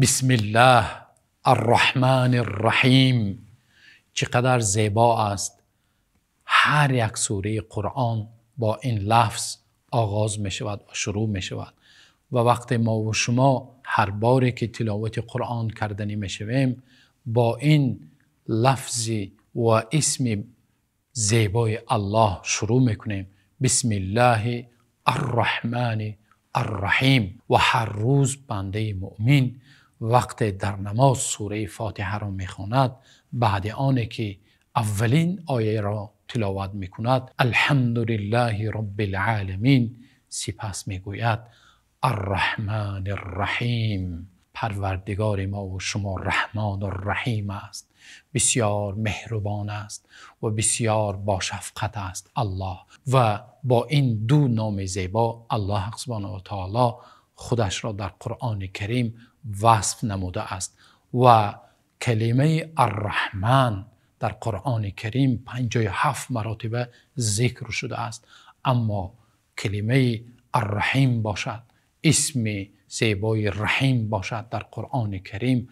بسم الله الرحمن الرحیم. چقدر زیبا است. هر یک سوره قرآن با این لفظ آغاز می شود و شروع می شود و وقتی ما و شما هر باری که تلاوت قرآن کردنی می شویم با این لفظ و اسم زیبای الله شروع می کنیم. بسم الله الرحمن الرحیم. و هر روز بنده مؤمن وقت در نماز سوره فاتحه را می خواند، بعد آنه که اولین آیه را تلاوت می کند الحمدلله رب العالمین، سپس می گوید الرحمن الرحیم. پروردگار ما و شما رحمان و رحیم است، بسیار مهربان است و بسیار با شفقت است الله. و با این دو نام زیبا الله سبحانه و تعالی خودش را در قرآن کریم وصف نموده است و کلمه الرحمن در قرآن کریم 57 مراتبه ذکر شده است، اما کلمه الرحیم باشد، اسم زیبای رحیم باشد، در قرآن کریم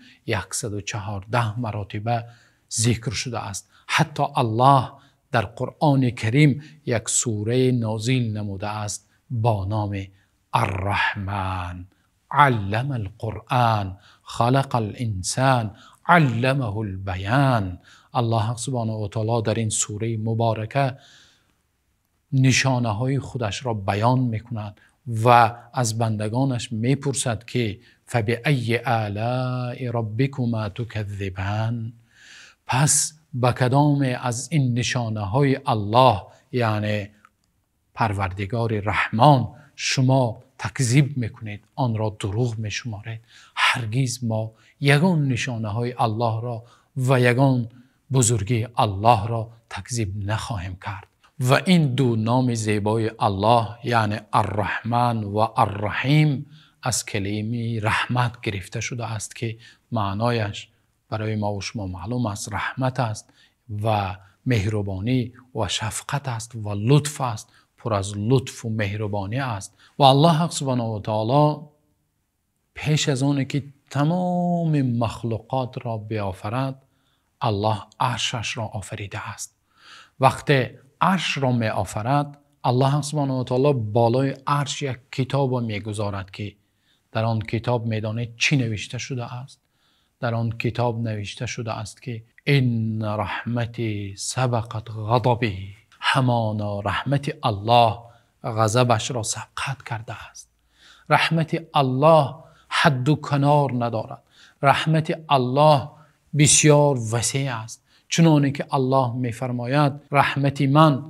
114 مراتبه ذکر شده است. حتی الله در قرآن کریم یک سوره نازل نموده است با نام الرحمن. علم القرآن خلق الانسان علمه البیان. الله سبحانه و تعالی در این سوره مبارکه نشانه های خودش را بیان میکند و از بندگانش میپرسد که فبأی آلاء ربکما تکذبان، پس به کدام از این نشانه های الله یعنی پروردگار رحمان شما تکذیب میکنید، آن را دروغ میشمارید؟ هرگز ما یگان نشانه های الله را و یگان بزرگی الله را تکذیب نخواهیم کرد. و این دو نام زیبای الله یعنی الرحمن و الرحیم از کلمه رحمت گرفته شده است که معنایش برای ما و شما معلوم است، رحمت است و مهربانی و شفقت است و لطف است، پر از لطف و مهربانی است. و الله سبحانه و تعالی پیش از آن که تمام مخلوقات را بیافرد الله عرشش را آفریده است. وقتی عرش را می آفرد الله سبحانه و تعالی بالای عرش یک کتاب می گذارد که در آن کتاب میدانید چی نوشته شده است. در آن کتاب نوشته شده است که ان رحمتی سبقت غضبی، همانا رحمت الله غضبش را سبقت کرده است. رحمت الله حد و کنار ندارد. رحمت الله بسیار وسیع است، چنانه که الله میفرماید رحمت من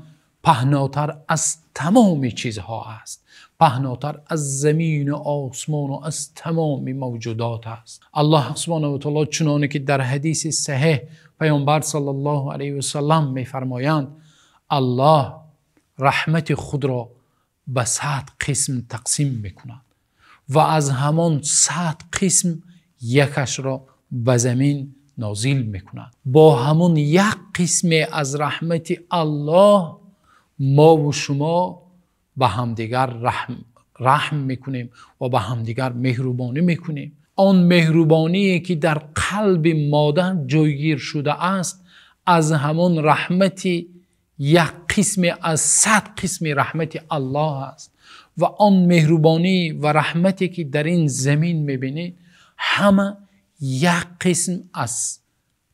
پهناتر از تمام چیزها است، پهناتر از زمین و آسمان و از تمام موجودات است. الله سبحانه و تعالی چنانه که در حدیث صحیح پیامبر صلی الله علیه و سلم میفرمایند الله رحمت خود را به 100 قسم تقسیم میکند و از همان 100 قسم یکش را به زمین نازل میکند. با همون یک قسم از رحمت الله ما و شما به همدیگر رحم میکنیم و به همدیگر مهربانی میکنیم. آن مهربانی که در قلب مادر جایگیر شده است از همون رحمت یک قسم از 100 قسم رحمت الله است. و آن مهربانی و رحمتی که در این زمین میبینید همه یک قسم از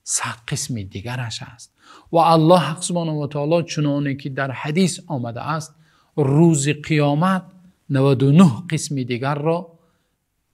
100 قسم دیگرش است. و الله سبحانه و تعالی چنانه که در حدیث آمده است روز قیامت 99 قسم دیگر را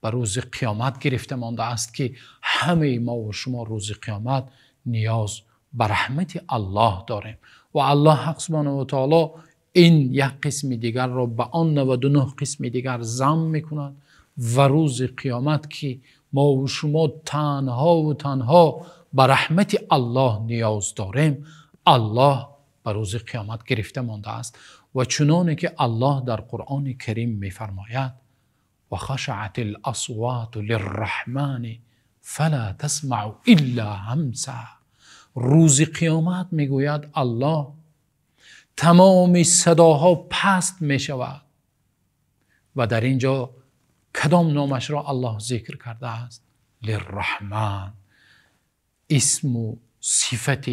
به روز قیامت گرفته مانده است که همه ما و شما روز قیامت نیاز به رحمت الله داریم. و الله سبحانه و تعالی این یک قسم دیگر را به آن 99 قسم دیگر ضم میکند و روز قیامت که ما و شما تنها و تنها به رحمت الله نیاز داریم الله به روز قیامت گرفته مانده است. و چنانه که الله در قرآن کریم میفرماید و خشعت الاصوات للرحمن فلا تسمع الا همسا. روز قیامت میگوید الله تمام صداها پست میشود و در اینجا کدام نامش را الله ذکر کرده است؟ للرحمن، اسم و صفت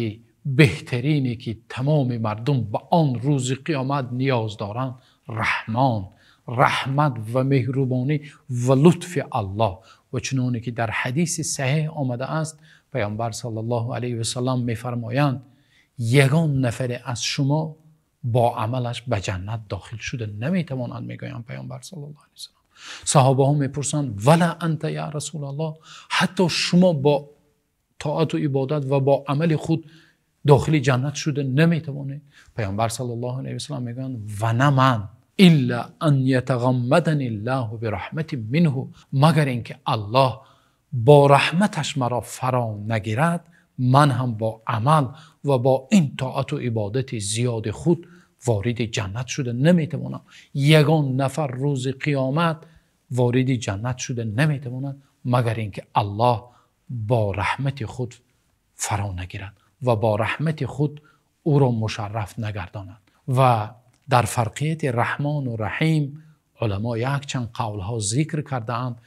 بهترینی که تمام مردم به آن روز قیامت نیاز دارند. رحمان، رحمت و مهربانی و لطف الله. و چنانه که در حدیث صحیح آمده است، پیامبر صلی الله علیه و سلم می‌فرمایند یگان نفر از شما با عملش به جنت داخل شده نمیتوانند. میگویند پیامبر صلی الله علیه و سلم. صحابه ها میپرسند ولا انت یا رسول الله، حتی شما با طاعت و عبادت و با عمل خود داخل جنت شده نمیتوانید؟ پیامبر صلی الله علیه و سلم میگویند و نه من، الا ان یتغمدنی الله برحمت منه، مگر اینکه الله با رحمتش مرا فرا نگیرد، من هم با عمل و با این طاعت و عبادت زیاد خود وارد جنت شده نمیتوانم. یگان نفر روز قیامت وارد جنت شده نمیتواند مگر اینکه الله با رحمت خود فرا نگیرد و با رحمت خود او را مشرف نگرداند. و در فرقیت رحمان و رحیم علما یک چند قولها ذکر کرده‌اند.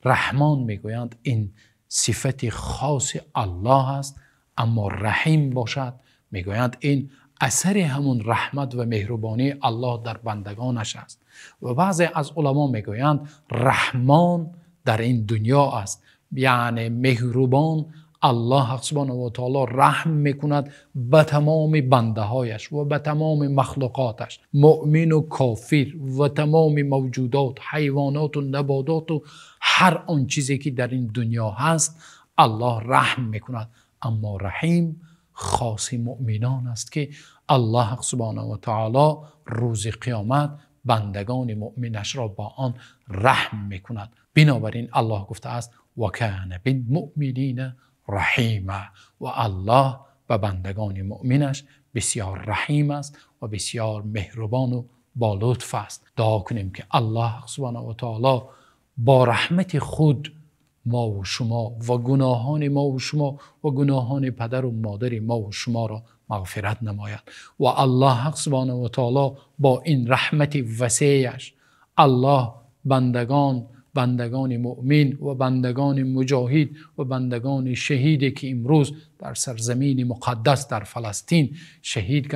رحمان میگویند این صفت خاص الله است، اما رحیم باشد میگویند این اثر همون رحمت و مهربانی الله در بندگانش است. و بعضی از علما میگویند رحمان در این دنیا است، یعنی مهربان الله سبحانه و تعالی رحم میکند به تمام بنده هایش و به تمام مخلوقاتش، مؤمن و کافر و تمام موجودات، حیوانات و نباتات و هر آن چیزی که در این دنیا هست الله رحم میکند. اما رحیم خاص مؤمنان است که الله سبحانه و تعالی روز قیامت بندگان مؤمنش را با آن رحم میکند. بنابراین الله گفته است و کان بالمؤمنین رحیما، و الله به بندگان مؤمنش بسیار رحیم است و بسیار مهربان و با لطف است. دعا کنیم که الله سبحانه و تعالی با رحمت خود ما و شما و گناهان ما و شما و گناهان پدر و مادر ما و شما را مغفرت نماید. و الله سبحانه و تعالی با این رحمت وسیعش الله بندگان مؤمن و بندگان مجاهد و بندگان شهیدی که امروز در سرزمین مقدس در فلسطین شهید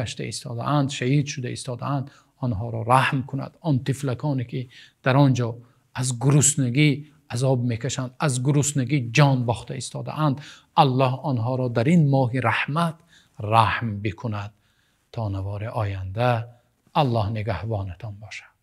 شده ایستاده‌اند آنها را رحم کند. آن طفلکانی که در آنجا از گرسنگی عذاب میکشند، از گرسنگی جان باخته ایستاده‌اند، الله آنها را در این ماه رحمت رحم بکند. تا نوار آینده الله نگهبانتان باشد.